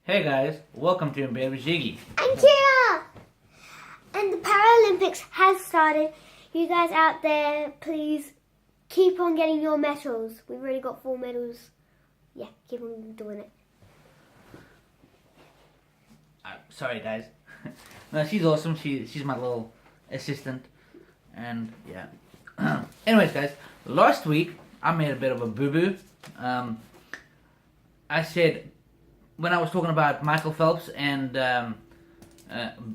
Hey guys, welcome to Bed With Zhygi. I'm Kira! And the Paralympics has started. You guys out there, please keep on getting your medals. We've already got 4 medals. Yeah, keep on doing it. Sorry guys. No, she's awesome. She's my little assistant. And yeah. Anyways guys, last week I made a bit of a boo-boo. I said, when I was talking about Michael Phelps and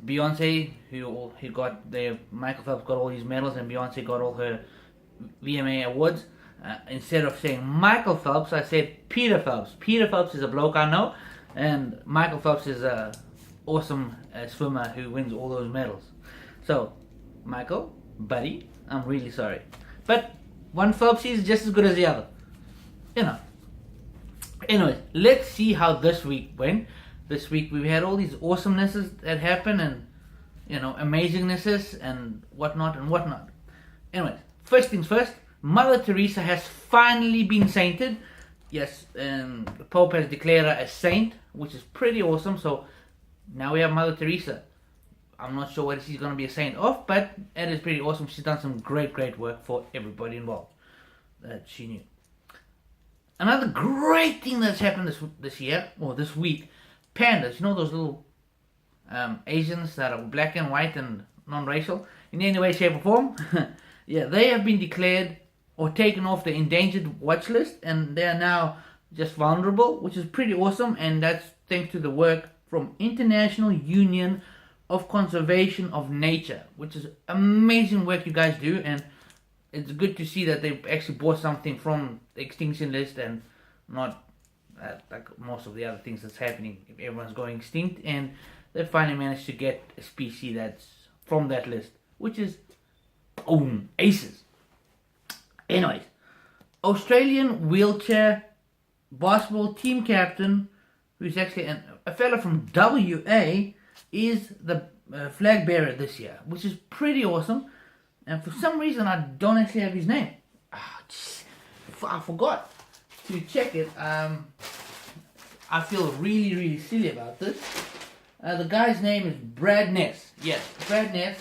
Beyonce, who got Michael Phelps got all his medals and Beyonce got all her VMA awards. Instead of saying Michael Phelps, I said Peter Phelps. Peter Phelps is a bloke I know, and Michael Phelps is a awesome swimmer who wins all those medals. So, Michael, buddy, I'm really sorry, but one Phelps is just as good as the other, you know. Anyways, let's see how this week went. This week we had all these awesomenesses that happened, and amazingnesses and whatnot and whatnot. Anyways, first things first, Mother Teresa has finally been sainted. Yes, and the Pope has declared her a saint, which is pretty awesome. So now we have Mother Teresa. I'm not sure whether she's going to be a saint of, but it is pretty awesome. She's done some great work for everybody involved that she knew. Another great thing that's happened this year, or this week, pandas. You know those little Asians that are black and white and non-racial in any way, shape or form? Yeah, they have been declared or taken off the endangered watch list, and they are now just vulnerable, which is pretty awesome, and that's thanks to the work from International Union of Conservation of Nature, which is amazing work you guys do, and it's good to see that they actually bought something from the extinction list and not like most of the other things that's happening if everyone's going extinct, and they finally managed to get a species that's from that list, which is aces. Anyways, Australian wheelchair basketball team captain, who's actually a fella from WA, is the flag bearer this year, which is pretty awesome. And for some reason, I don't actually have his name. I forgot to check it. I feel really silly about this. The guy's name is Brad Ness. Yes, Brad Ness,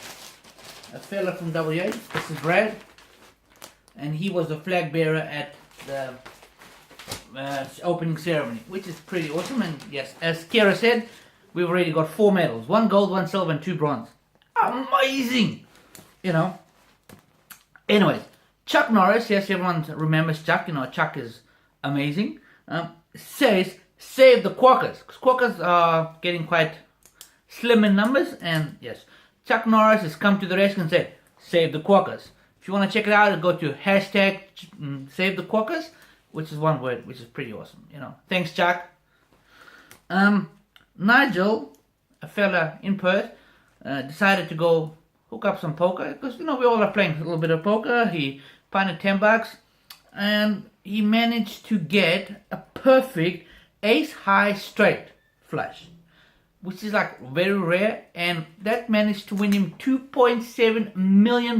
a fella from WA. This is Brad. And he was the flag bearer at the opening ceremony, which is pretty awesome. And yes, as Kira said, we've already got 4 medals. 1 gold, 1 silver, and 2 bronze. Amazing! Anyways, Chuck Norris, yes, everyone remembers Chuck. Chuck is amazing. Says, save the quokkas. Because quokkas are getting quite slim in numbers. And yes, Chuck Norris has come to the rescue and said, save the quokkas. If you want to check it out, go to hashtag save the quokkas, which is one word, which is pretty awesome. Thanks, Chuck. Nigel, a fella in Perth, decided to go hook up some poker, because we all are playing a little bit of poker. He funded $10, and he managed to get a perfect ace high straight flush, which is like very rare, and that managed to win him $2.7 million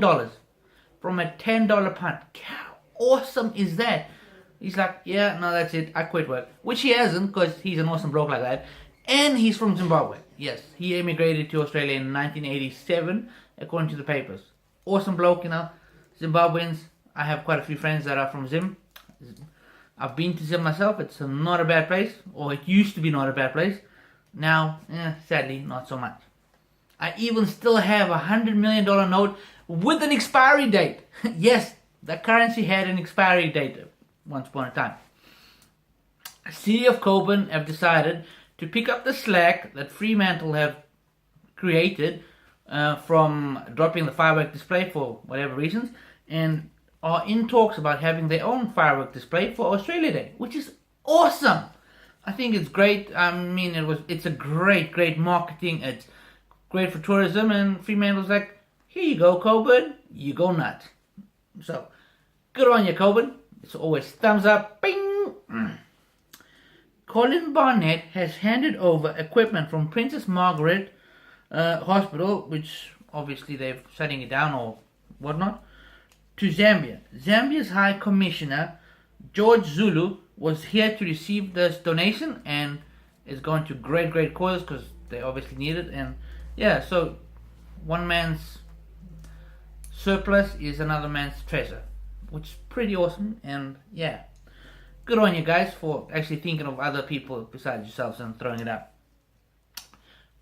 from a $10 punt. How awesome is that? He's like, yeah, no, that's it, I quit work, which he hasn't, because he's an awesome bloke like that, and he's from Zimbabwe. Yes, he immigrated to Australia in 1987, according to the papers. Awesome bloke, Zimbabweans. I have quite a few friends that are from Zim. I've been to Zim myself. It's not a bad place, or it used to be not a bad place. Now, sadly, not so much. I even still have a $100 million note with an expiry date. Yes, the currency had an expiry date once upon a time. City of Coburn have decided to pick up the slack that Fremantle have created from dropping the firework display for whatever reasons, and are in talks about having their own firework display for Australia Day, which is awesome. I think it's great. I mean, it's a great marketing. It's great for tourism, and Fremantle's like, here you go, Coburn, you go nuts. So, good on you, Coburn. It's always thumbs up. Bing! Colin Barnett has handed over equipment from Princess Margaret Hospital, which obviously they're shutting it down or whatnot, to Zambia. Zambia's High Commissioner George Zulu was here to receive this donation, and is going to great cause because they obviously need it. And yeah, so one man's surplus is another man's treasure, which is pretty awesome. And yeah, good on you guys for actually thinking of other people besides yourselves and throwing it up.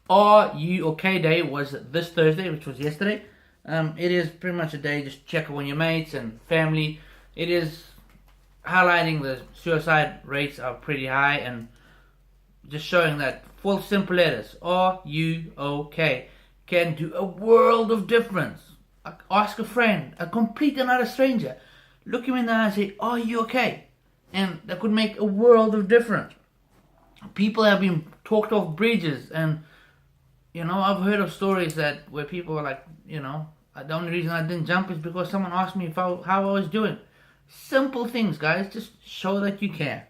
Are You OK Day was this Thursday, which was yesterday. It is pretty much a day just check on your mates and family. It is highlighting the suicide rates are pretty high and just showing that full simple letters, Are You OK, can do a world of difference. Ask a friend, a complete another stranger, look him in the eye and say, Are you okay? And that could make a world of difference. People have been talked off bridges, and I've heard of stories that where people are like, the only reason I didn't jump is because someone asked me how I was doing. Simple things, guys. Just show that you care.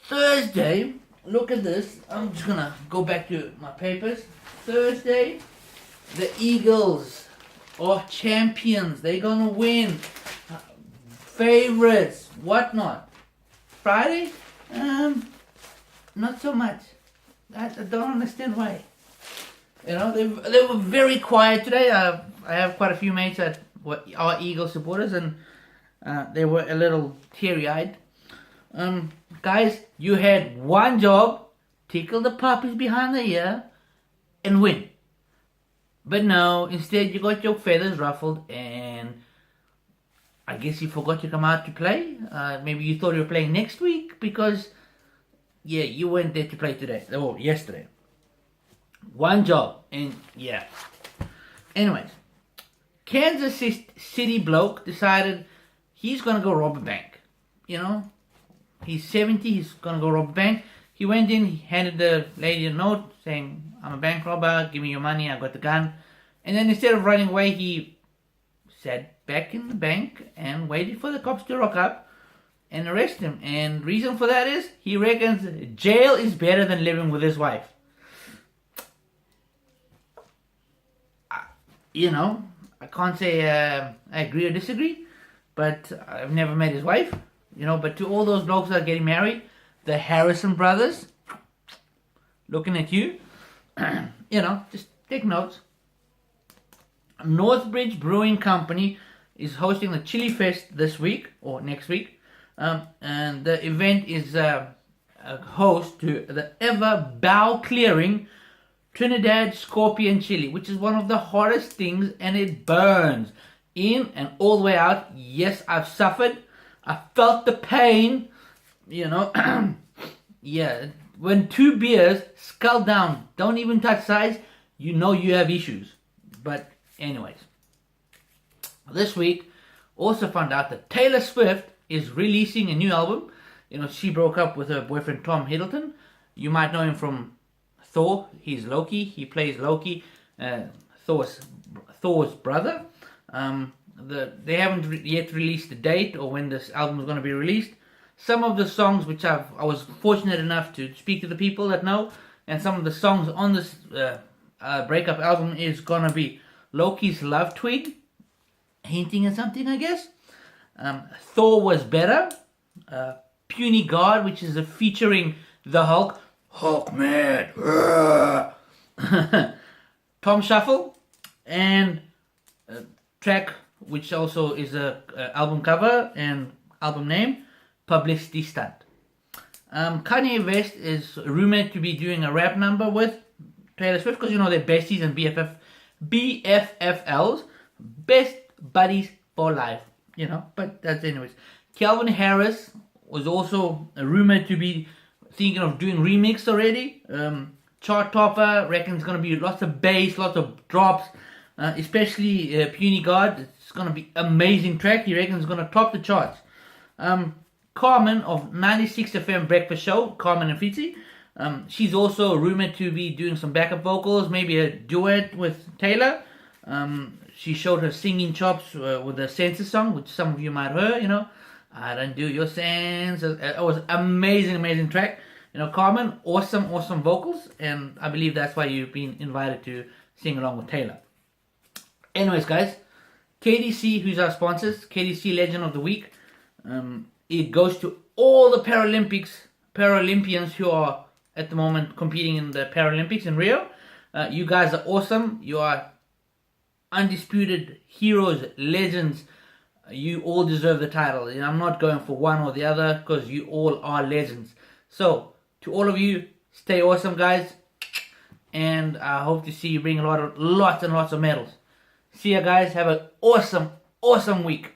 Thursday, look at this. I'm just gonna go back to my papers. Thursday, the Eagles are champions. They're gonna win. Favorites, whatnot. Friday, not so much. I don't understand why. They were very quiet today. I have quite a few mates that are Eagle supporters, and they were a little teary-eyed. Guys, you had one job: tickle the puppies behind the ear and win. But no, instead you got your feathers ruffled, and I guess you forgot to come out to play. Maybe you thought you were playing next week because, yeah, you weren't there to play today or yesterday. One job, and yeah. Anyways, Kansas City bloke decided he's gonna go rob a bank. He's 70, he's gonna go rob a bank. He went in, he handed the lady a note saying, I'm a bank robber, give me your money, I got the gun. And then instead of running away, he sat back in the bank and waited for the cops to rock up and arrest him. And reason for that is, he reckons jail is better than living with his wife. I can't say I agree or disagree, but I've never met his wife. But to all those blokes that are getting married, the Harrison brothers, looking at you, just take notes. Northbridge Brewing Company is hosting the Chili Fest this week or next week, and the event is a host to the ever bow clearing Trinidad Scorpion Chili, which is one of the hottest things, and it burns in and all the way out. Yes, I've suffered. I felt the pain. Yeah, when 2 beers skull down, don't even touch sides, you have issues. But anyways, this week also found out that Taylor Swift is releasing a new album. She broke up with her boyfriend Tom Hiddleston. You might know him from Thor. He's Loki. He plays Loki, Thor's brother. They haven't yet released the date or when this album is going to be released. Some of the songs which I was fortunate enough to speak to the people that know, and some of the songs on this breakup album is going to be Loki's Love Twig, hinting at something, I guess. Thor Was Better, Puny God, which is featuring the Hulk man, Tom Shuffle, and track which also is a album cover and album name, Publicity Stunt. Kanye West is rumored to be doing a rap number with Taylor Swift because they're besties and BFFLs, best buddies for life, but that's anyways. Calvin Harris was also rumored to be thinking of doing remix already. Chart topper, reckons it's going to be lots of bass, lots of drops, especially Puny God. It's going to be amazing track. He reckons it's going to top the charts. Carmen of 96 FM Breakfast Show, Carmen and Fitzy, she's also rumored to be doing some backup vocals, maybe a duet with Taylor. She showed her singing chops with the Census song, which some of you might have heard, I don't do your sense. It was amazing track. Carmen, awesome vocals, and I believe that's why you've been invited to sing along with Taylor. Anyways, guys, KDC, who's our sponsors, KDC Legend of the Week. It goes to all the Paralympics Paralympians who are at the moment competing in the Paralympics in Rio. You guys are awesome. You are undisputed heroes, legends. You all deserve the title. And I'm not going for one or the other because you all are legends. So, to all of you, stay awesome, guys. And I hope to see you bring lots and lots of medals. See ya, guys. Have an awesome week.